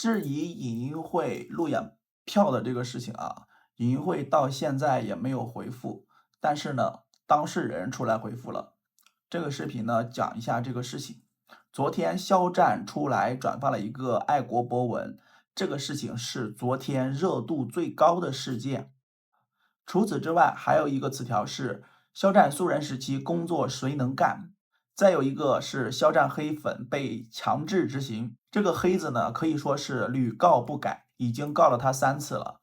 至於影音會路演票的這個事情啊，影音會到現在也沒有回復，但是呢，當事人出來回復了。這個視頻呢，講一下這個事情。昨天肖戰出來轉發了一個愛國博文，這個事情是昨天熱度最高的事件。除此之外，還有一個詞條是肖戰素人時期工作誰能幹？再有一個是肖戰黑粉被強制執行，這個黑字呢可以說是屢告不改，已經告了他3次了。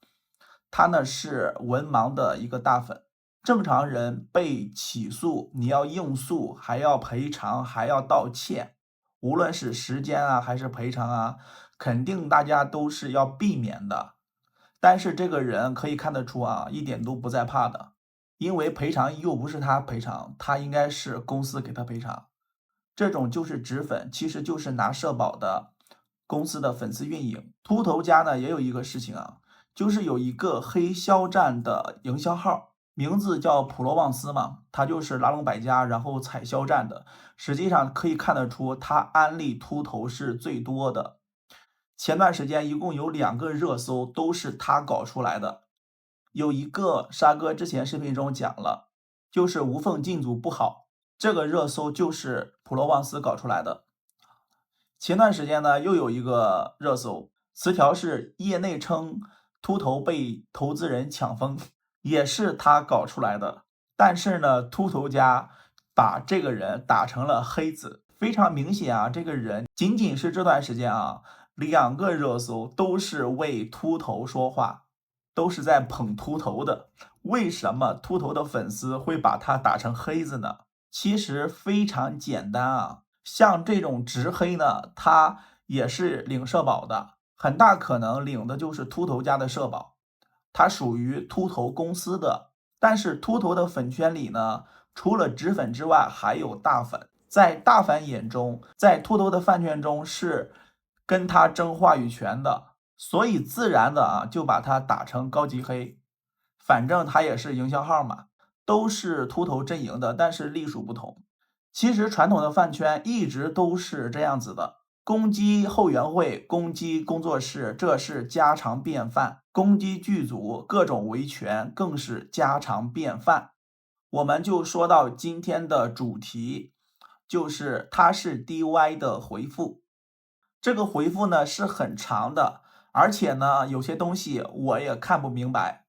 他呢是文盲的一個大粉，正常人被起訴，你要应訴，還要賠償，還要道歉，無論是時間啊還是賠償啊，肯定大家都是要避免的。但是這個人可以看得出啊，一點都不在怕的，因為賠償又不是他賠償，他應該是公司給他賠償。這種就是脂粉，其實就是拿社保的公司的粉絲運營。禿頭家呢也有一個事情啊，就是有一個黑肖戰的營銷號，名字叫普罗旺斯嘛，他就是拉攏百家，然後踩肖戰的。實際上可以看得出，他安利禿頭是最多的。前段時間一共有2個熱搜都是他搞出來的，有一個沙哥之前視頻中講了，就是無縫進組不好，這個熱搜就是普罗旺斯搞出來的。前段時間呢又有一個熱搜，詞條是業內稱禿頭被投資人搶風，也是他搞出來的。但是呢，禿頭家把這個人打成了黑子，非常明顯啊，這個人僅僅是這段時間啊，2個熱搜都是為禿頭說話，都是在捧禿頭的。為什麼禿頭的粉絲會把他打成黑子呢？其實非常簡單啊，像這種直黑呢，他也是領社保的，很大可能領的就是禿頭家的社保，他屬於禿頭公司的。但是禿頭的粉圈裡呢，除了直粉之外，還有大粉，在大粉眼中，在禿頭的飯圈中是跟他爭話語權的，所以自然的啊就把他打成高级黑。反正他也是營銷號嘛，都是禿頭陣營的，但是隶属不同。其實傳統的飯圈一直都是這樣子的，攻擊後援會，攻擊工作室，這是家常便飯；攻擊劇組，各種維權更是家常便飯。我們就說到今天的主題，就是他是 DY 的回復。這個回復呢是很長的，而且呢有些東西我也看不明白，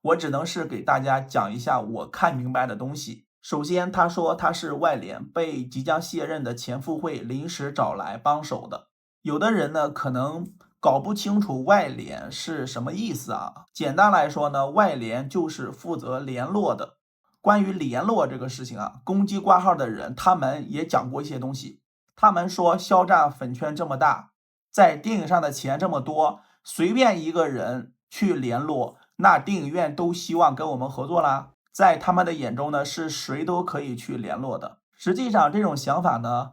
我只能是給大家講一下我看明白的東西。首先他說他是外聯，被即將卸任的前副會臨時找來幫手的。有的人呢可能搞不清楚外聯是什麼意思啊。簡單來說呢，外聯就是負責聯絡的。關於聯絡這個事情啊，攻擊掛號的人他們也講過一些東西。他們說肖戰粉圈這麼大，在電影上的錢這麼多，隨便一個人去聯絡，那電影院都希望跟我們合作啦。在他們的眼中呢，是誰都可以去聯絡的。實際上這種想法呢，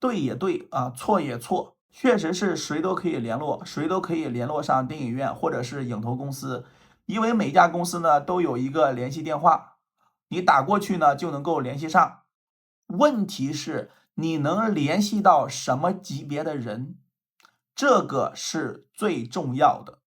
對也對啊，錯也錯，確實是誰都可以聯絡，誰都可以聯絡上電影院或者是影投公司，因為每家公司呢都有一個聯繫電話，你打過去呢就能夠聯繫上。問題是你能聯繫到什麼級別的人，這個是最重要的。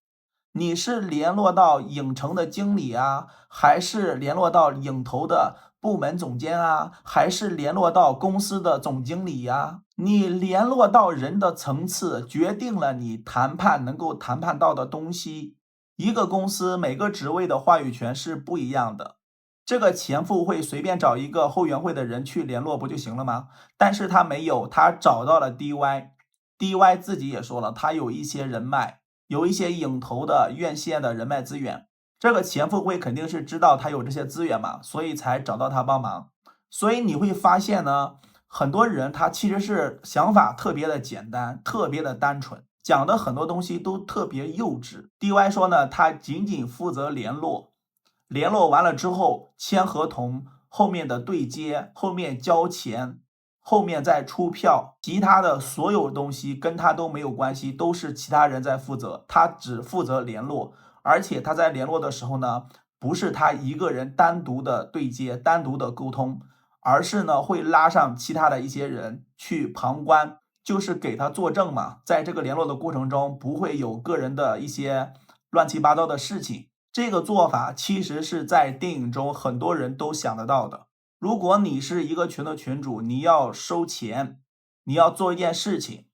你是聯絡到影城的經理啊，還是聯絡到影投的部門總監啊，還是聯絡到公司的總經理啊？你聯絡到人的層次，決定了你談判能夠談判到的東西。一個公司每個職位的話語權是不一樣的。這個前副會隨便找一個後援會的人去聯絡不就行了嗎？但是他沒有，他找到了 DY 自己也說了，他有一些人脈，有一些影投的院線的人脈資源。這個前副會肯定是知道他有這些資源嘛，所以才找到他幫忙。所以你會發現呢，很多人他其實是想法特別的簡單，特別的单純，講的很多東西都特別幼稚。DY 說呢，他僅僅負責聯絡完了之後簽合同，後面的對接，後面交錢，後面再出票，其他的所有東西跟他都沒有關係，都是其他人在負責，他只負責聯絡。而且他在聯絡的時候呢，不是他一個人單獨的對接，單獨的溝通，而是呢會拉上其他的一些人去旁觀，就是給他作證嘛，在這個聯絡的過程中不會有個人的一些亂七八糟的事情。這個做法其實是在電影中很多人都想得到的。如果你是一個群的群主，你要收錢，你要做一件事情，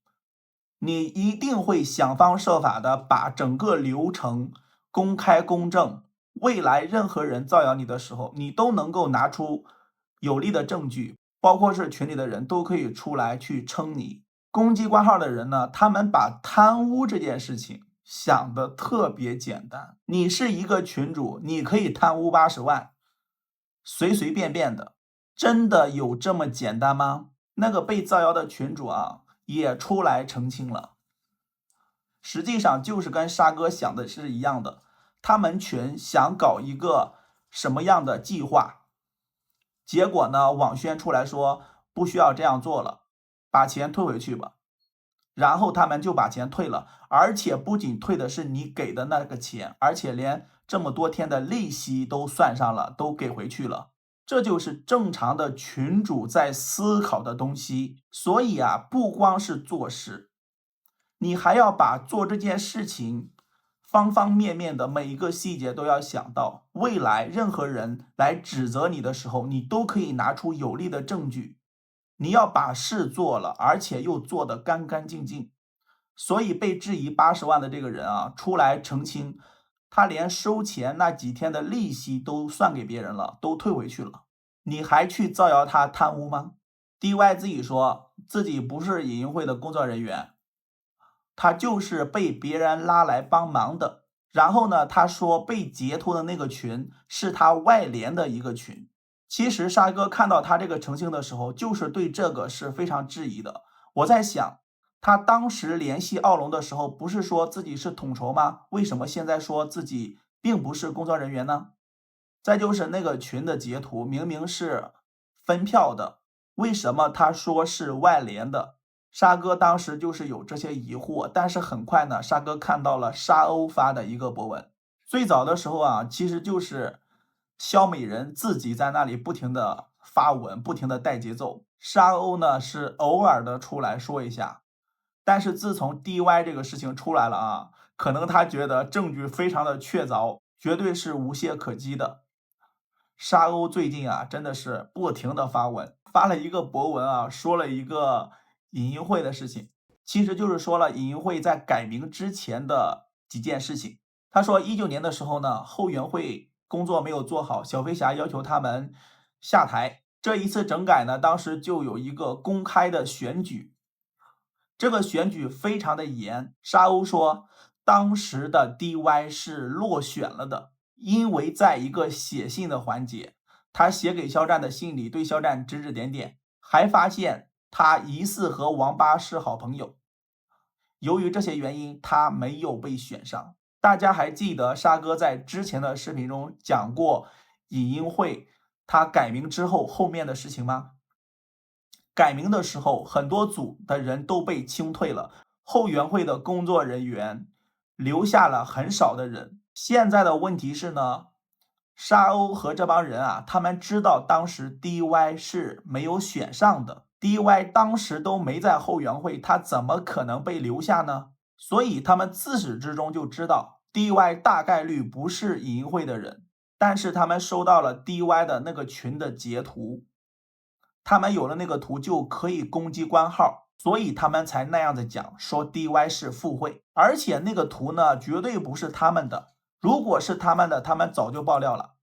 你一定會想方設法的把整個流程公開公正，未來任何人造謠你的時候，你都能夠拿出有力的證據，包括是群裡的人都可以出來去稱你。攻擊官號的人呢，他們把貪污這件事情想得特別簡單。你是一個群主，你可以貪污80萬，隨隨便便的，真的有這麼簡單嗎？那個被造謠的群主啊，也出來澄清了。實際上就是跟沙哥想的是一樣的，他們群想搞一個什麼樣的計劃，結果呢，網宣出來說不需要這樣做了，把錢退回去吧。然後他們就把錢退了，而且不仅退的是你給的那個錢，而且連這麼多天的利息都算上了，都給回去了。這就是正常的群主在思考的東西。所以啊，不光是做事，你還要把做這件事情方方面面的每一個細節都要想到，未来任何人來指責你的时候，你都可以拿出有力的證據。你要把事做了，而且又做得干干淨淨。所以被質疑80萬的這個人啊，出來澄清，他連收錢那幾天的利息都算給別人了，都退回去了。你還去造謠他貪污嗎？ DY 自己說自己不是影音會的工作人員，他就是被別人拉來幫忙的。然後呢，他說被截圖的那個群是他外聯的一個群。其實沙哥看到他這個澄清的時候，就是对這個是非常質疑的。我在想，他當時聯繫奧龍的時候，不是說自己是統籌嗎？為什麼現在說自己並不是工作人員呢？再就是那個群的截圖，明明是分票的，為什麼他說是外聯的？沙哥當時就是有這些疑惑，但是很快呢，沙哥看到了沙歐發的一個博文。最早的時候啊，其實就是肖美人自己在那裡不停的發文，不停的帶節奏。沙歐呢是偶爾的出來說一下，但是自從 DY 這個事情出來了啊，可能他覺得證据非常的確凿，絕對是無懈可擊的。沙歐最近啊真的是不停的發文，發了一個博文啊，說了一個影音會的事情，其實就是說了影音會在改名之前的幾件事情。他說19年的時候呢，後援會工作沒有做好，小飛俠要求他們下台。這一次整改呢，當時就有一個公開的選舉，這個選舉非常的嚴。沙歐說當時的 DY 是落選了的，因為在一個寫信的環節，他寫給肖戰的信裡對肖戰指指點點，還發現他疑似和王八是好朋友。由於這些原因，他沒有被選上。大家還記得沙哥在之前的視頻中講過影音會他改名之後後面的事情嗎？改名的時候，很多組的人都被清退了，後援會的工作人員留下了很少的人。現在的問題是呢，沙歐和這幫人啊，他們知道当時 DY 是沒有選上的， DY 當時都沒在後援會，他怎麼可能被留下呢？所以他們自始至終就知道 DY 大概率不是影音會的人，但是他們收到了 DY 的那個群的截图，他們有了那個图就可以攻擊官號，所以他們才那樣子講，說 DY 是附會。而且那個圖呢，絕對不是他們的，如果是他們的，他們早就爆料了。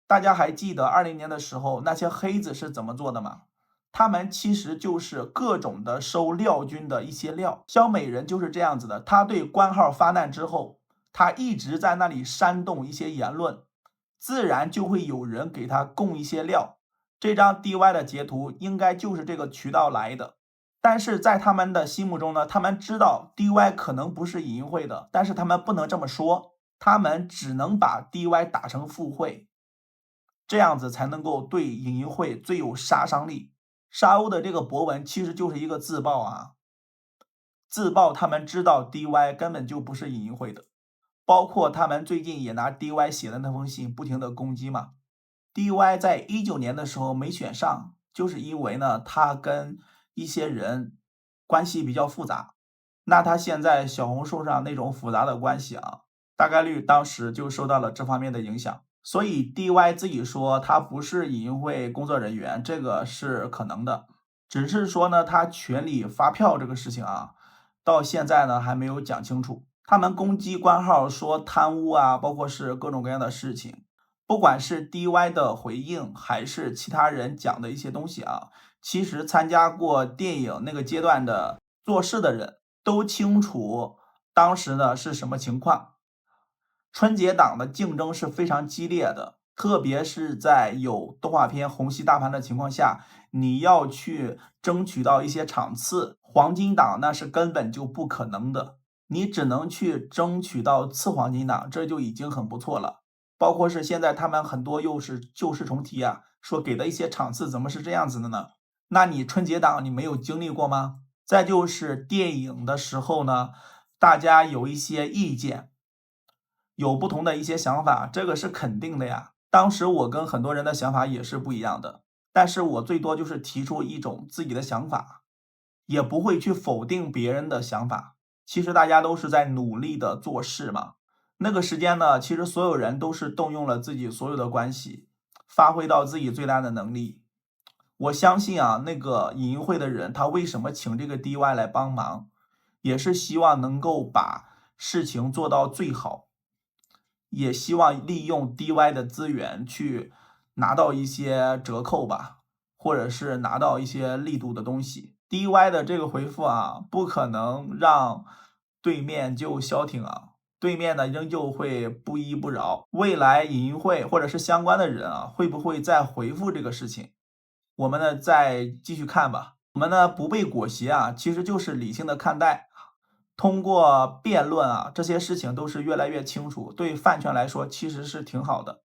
大家還記得20年的时候那些黑子是怎麼做的嗎？他們其實就是各種的收廖軍的一些料。肖美人就是這樣子的，他对官號發难之後，他一直在那裡煽动一些言論，自然就會有人給他供一些料。這張 DY 的截圖應該就是這個渠道來的。但是在他們的心目中呢，他們知道 DY 可能不是影音會的，但是他们不能這麼說，他們只能把 DY 打成附會，這樣子才能夠對影音會最有殺傷力。沙歐的這個博文其實就是一個自爆啊，自爆他們知道 DY 根本就不是影音會的，包括他們最近也拿 DY 寫的那封信不停的攻擊嘛。DY 在19年的時候沒選上，就是因為呢他跟一些人關係比較複雜。那他現在小紅書上那種複雜的關係啊，大概率當時就受到了這方面的影響。所以 DY 自己說他不是影音會工作人員，這個是可能的，只是說呢，他群裡發票這個事情啊，到現在呢還沒有講清楚。他們攻擊官號說貪污啊，包括是各種各樣的事情，不管是 DY 的回應還是其他人講的一些東西啊，其實參加過電影那個階段的做事的人都清楚當時呢是什麼情況。春節檔的競爭是非常激烈的，特別是在有動畫片虹吸大盤的情況下，你要去爭取到一些場次，黃金檔那是根本就不可能的，你只能去爭取到次黃金檔，這就已經很不錯了。包括是现在他们很多又是舊事重提啊，說給的一些場次怎麼是這樣子的呢？那你春節檔你沒有經歷過嗎？再就是電影的時候呢，大家有一些意見，有不同的一些想法，這個是肯定的呀。當時我跟很多人的想法也是不一樣的，但是我最多就是提出一種自己的想法，也不會去否定別人的想法。其實大家都是在努力的做事嘛。那個時間呢，其實所有人都是動用了自己所有的關係，發揮到自己最大的能力。我相信啊，那個影音會的人，他為什麼請這個 DY 來幫忙，也是希望能夠把事情做到最好。也希望利用 DY 的資源去拿到一些折扣吧，或者是拿到一些力度的東西。DY 的這個回復啊，不可能讓對面就消停啊，對面呢仍舊會不依不饒。未來影音會或者是相關的人啊，會不會再回復這個事情？我們呢再繼續看吧。我們呢不被裹挾啊，其實就是理性的看待。通過辯論啊，這些事情都是越來越清楚，對飯圈來說其實是挺好的。